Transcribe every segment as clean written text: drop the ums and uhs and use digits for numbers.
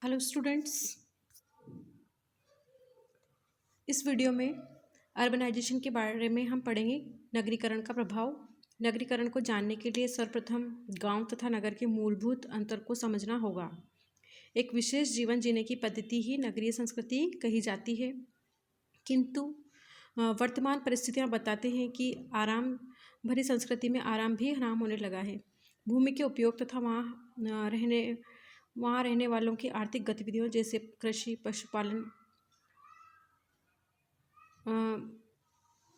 Hello students. इस video में urbanisation के बारे में हम पढ़ेंगे नगरीकरण का प्रभाव। नगरीकरण को जानने के लिए सर्वप्रथम गांव तथा नगर के मूलभूत अंतर को समझना होगा। एक विशेष जीवन जीने की पद्धति ही नगरीय संस्कृति कही जाती है, किंतु वर्तमान परिस्थितियां बताते हैं कि आराम भरी संस्कृति में आराम भी हराम होने लगा है। भूमि के उपयोग तथा वहाँ रहने वालों की आर्थिक गतिविधियों जैसे कृषि, पशुपालन,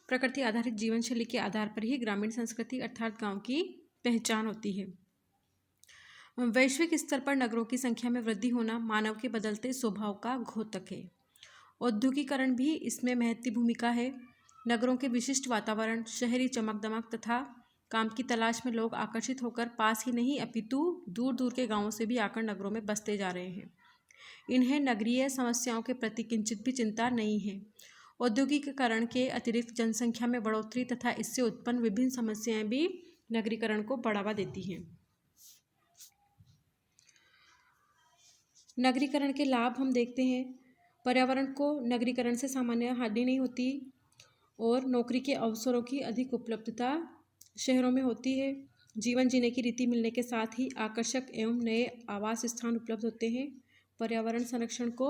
प्रकृति आधारित जीवन शैली के आधार पर ही ग्रामीण संस्कृति अर्थात गांव की पहचान होती है। वैश्विक स्तर पर नगरों की संख्या में वृद्धि होना मानव के बदलते स्वभाव का द्योतक है। औद्योगिकरण भी इसमें महत्वपूर्ण भूमिका है। नगरों के विशिष्ट वातावरण, शहरी चमक दमक तथा काम की तलाश में लोग आकर्षित होकर पास ही नहीं अपितु दूर दूर के गांवों से भी आकर नगरों में बसते जा रहे हैं। इन्हें नगरीय समस्याओं के प्रति किंचित भी चिंता नहीं है। औद्योगिकीकरण के अतिरिक्त जनसंख्या में बढ़ोतरी तथा इससे उत्पन्न विभिन्न समस्याएं भी नगरीकरण को बढ़ावा देती हैं। नगरीकरण के लाभ हम देखते हैं। पर्यावरण को नगरीकरण से सामान्य हानि नहीं होती और नौकरी के अवसरों की अधिक उपलब्धता शहरों में होती है। जीवन जीने की रीति मिलने के साथ ही आकर्षक एवं नए आवास स्थान उपलब्ध होते हैं। पर्यावरण संरक्षण को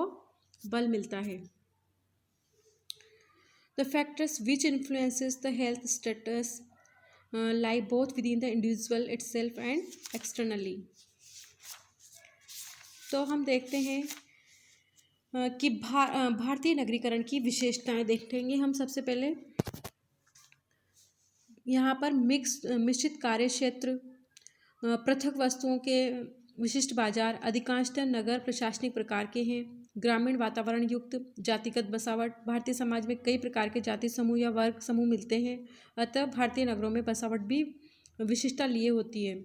बल मिलता है। The factors which influences the health status lie both within the individual itself and externally. तो हम देखते हैं कि भारतीय नगरीकरण की विशेषताएं देखेंगे हम। सबसे पहले यहाँ पर मिश्रित कार्य क्षेत्र, पृथक वस्तुओं के विशिष्ट बाजार, अधिकांशतः नगर प्रशासनिक प्रकार के हैं। ग्रामीण वातावरण युक्त जातिगत बसावट, भारतीय समाज में कई प्रकार के जाति समूह या वर्ग समूह मिलते हैं, अतः भारतीय नगरों में बसावट भी विशिष्टता लिए होती है।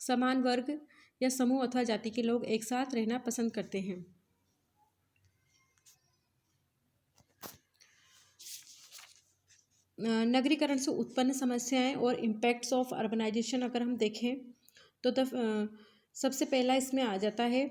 समान वर्ग या समूह अथवा जाति के लोग एक साथ रहना पसंद करते हैं। नगरीकरण से उत्पन्न समस्याएं और इम्पैक्ट्स ऑफ अर्बनाइजेशन अगर हम देखें तो सबसे पहला इसमें आ जाता है,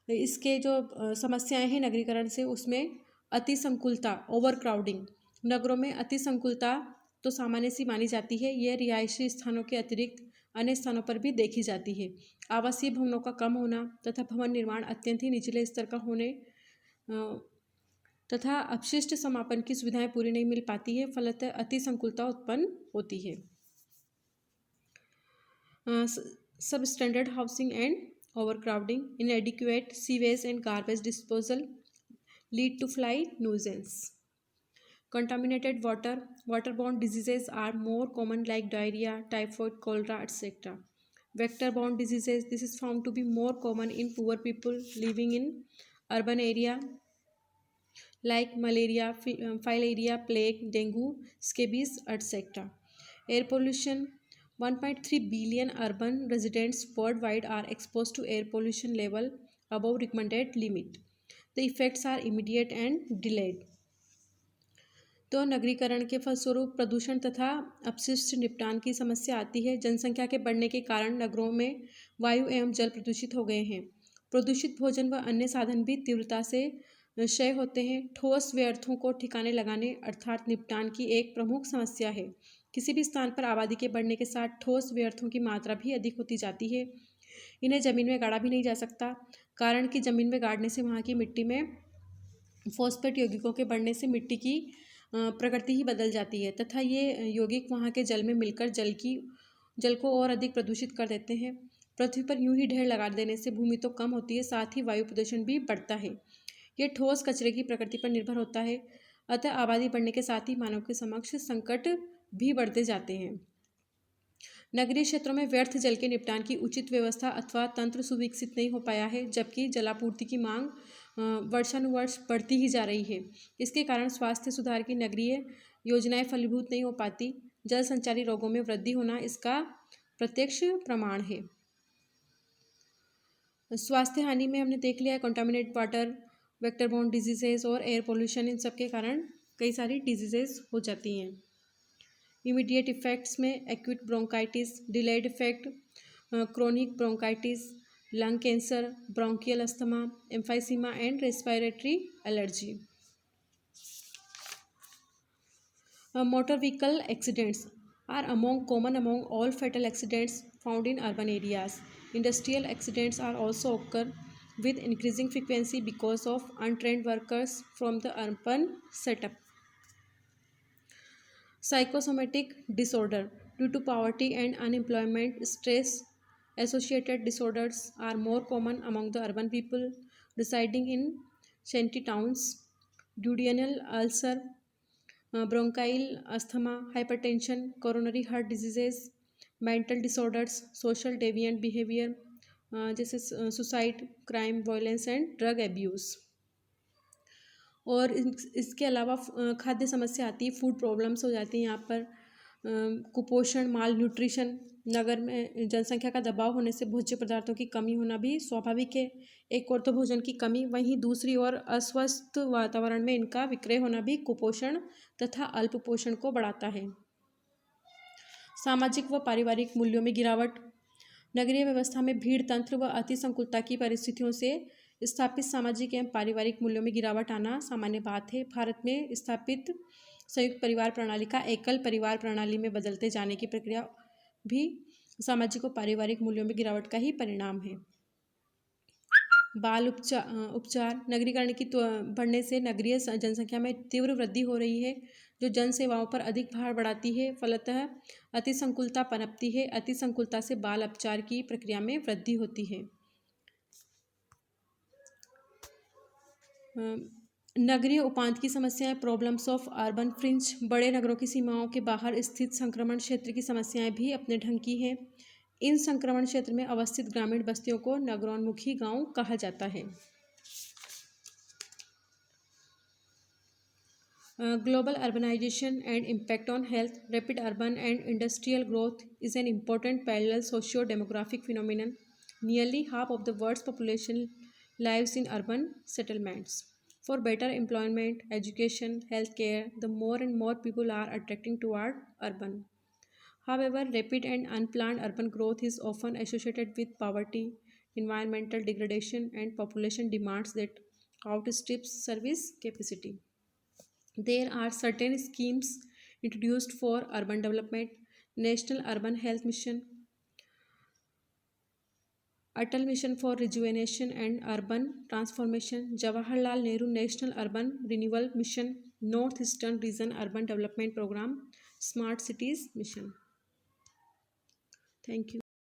इसके जो समस्याएं हैं नगरीकरण से, उसमें अति संकुलता, ओवर क्राउडिंग। नगरों में अति संकुलता तो सामान्य सी मानी जाती है। यह रिहायशी स्थानों के अतिरिक्त अन्य स्थानों पर भी देखी जाती है। आवासीय भवनों का कम होना तथा भवन निर्माण अत्यंत ही निचले स्तर का होने तथा अपशिष्ट समापन की सुविधाएं पूरी नहीं मिल पाती है, फलतः अति संकुलता उत्पन्न होती है। सब standard housing and overcrowding, inadequate sewage and garbage disposal lead to fly nuisance. Contaminated water, waterborne diseases are more common like diarrhea, typhoid, cholera, etc. Vector-borne diseases, this is found to be more common in poor people living in urban area like malaria, filaria, plague, dengue, scabies, etc. Air pollution, 1.3 billion urban residents worldwide are exposed to air pollution level above recommended limit. The effects are immediate and delayed. तो नगरीकरण के फलस्वरूप प्रदूषण तथा अपशिष्ट निपटान की समस्या आती है। जनसंख्या के बढ़ने के कारण नगरों में वायु एवं जल प्रदूषित हो गए हैं। प्रदूषित भोजन व अन्य साधन भी तीव्रता से क्षय होते हैं। ठोस व्यर्थों को ठिकाने लगाने अर्थात निपटान की एक प्रमुख समस्या है। किसी भी स्थान पर आबादी के बढ़ने के साथ ठोस व्यर्थों की मात्रा भी अधिक होती जाती है। इन्हें जमीन में गाड़ा भी नहीं जा सकता, कारण कि जमीन में गाड़ने से वहाँ की मिट्टी में फॉस्फेट यौगिकों के बढ़ने से मिट्टी की प्रकृति ही बदल जाती है तथा ये यौगिक वहाँ के जल में मिलकर जल को और अधिक प्रदूषित कर देते हैं। पृथ्वी पर यूं ही ढेर लगा देने से भूमि तो कम होती है, साथ ही वायु प्रदूषण भी बढ़ता है। ये ठोस कचरे की प्रकृति पर निर्भर होता है, अतः आबादी बढ़ने के साथ ही मानव के समक्ष संकट भी बढ़ते जाते हैं। नगरीय क्षेत्रों में व्यर्थ जल के निपटान की उचित व्यवस्था अथवा तंत्र सुविकसित नहीं हो पाया है, जबकि जलापूर्ति की मांग वर्षानुवर्ष बढ़ती ही जा रही है। इसके कारण स्वास्थ्य सुधार की नगरीय योजनाएं फलीभूत नहीं हो पाती। जल संचारी रोगों में वृद्धि होना इसका प्रत्यक्ष प्रमाण है। स्वास्थ्य हानि में हमने देख लिया है contaminated water, vector borne diseases और एयर पोल्यूशन, इन सब के कारण कई सारी डिजीजेज हो जाती हैं। इमीडिएट इफेक्ट्स में acute bronchitis, delayed effect chronic bronchitis, lung cancer, bronchial asthma, emphysema, and respiratory allergy. Motor vehicle accidents are common among all fatal accidents found in urban areas. Industrial accidents are also occur with increasing frequency because of untrained workers from the urban setup. Psychosomatic disorder due to poverty and unemployment, stress associated disorders are more common among the urban people residing in shanty towns. Duodenal ulcer, bronchial asthma, hypertension, coronary heart diseases, mental disorders, social deviant behavior जैसे suicide, crime, violence and drug abuse. और इसके अलावा खाद्य समस्या आती है, food problems हो जाती हैं यहाँ पर। कुपोषण, माल न्यूट्रिशन, नगर में जनसंख्या का दबाव होने से भोज्य पदार्थों की कमी होना भी स्वाभाविक है। एक और तो भोजन की कमी, वहीं दूसरी ओर अस्वस्थ वातावरण में इनका विक्रय होना भी कुपोषण तथा अल्पपोषण को बढ़ाता है। सामाजिक व पारिवारिक मूल्यों में गिरावट, नगरीय व्यवस्था में भीड़ तंत्र व अतिसंकुलता की परिस्थितियों से स्थापित सामाजिक एवं पारिवारिक मूल्यों में गिरावट आना सामान्य बात है। भारत में स्थापित संयुक्त परिवार प्रणाली का एकल परिवार प्रणाली में बदलते जाने की प्रक्रिया भी सामाजिक और पारिवारिक मूल्यों में गिरावट का ही परिणाम है। बाल उपचार, नगरीकरण की बढ़ने से नगरीय जनसंख्या में तीव्र वृद्धि हो रही है, जो जन सेवाओं पर अधिक भार बढ़ाती है। फलतः अतिसंकुलता पनपती है। अतिसंकुलता से बाल उपचार की प्रक्रिया में वृद्धि होती है। नगरीय उपांत की समस्याएं, प्रॉब्लम्स ऑफ अर्बन फ्रिंज, बड़े नगरों की सीमाओं के बाहर स्थित संक्रमण क्षेत्र की समस्याएं भी अपने ढंग की हैं। इन संक्रमण क्षेत्र में अवस्थित ग्रामीण बस्तियों को नगरोन्मुखी गांव कहा जाता है। Global urbanization and impact on health. Rapid urban and industrial growth is an important parallel socio-demographic phenomenon. Nearly half of the world's population lives in urban settlements. For better employment, education, healthcare, the more and more people are attracting toward urban. However, rapid and unplanned urban growth is often associated with poverty, environmental degradation, and population demands that outstrips service capacity. There are certain schemes introduced for urban development: National Urban Health Mission, Atal Mission for Rejuvenation and Urban Transformation, Jawaharlal Nehru National Urban Renewal Mission, Northeastern Region Urban Development Program, Smart Cities Mission. Thank you.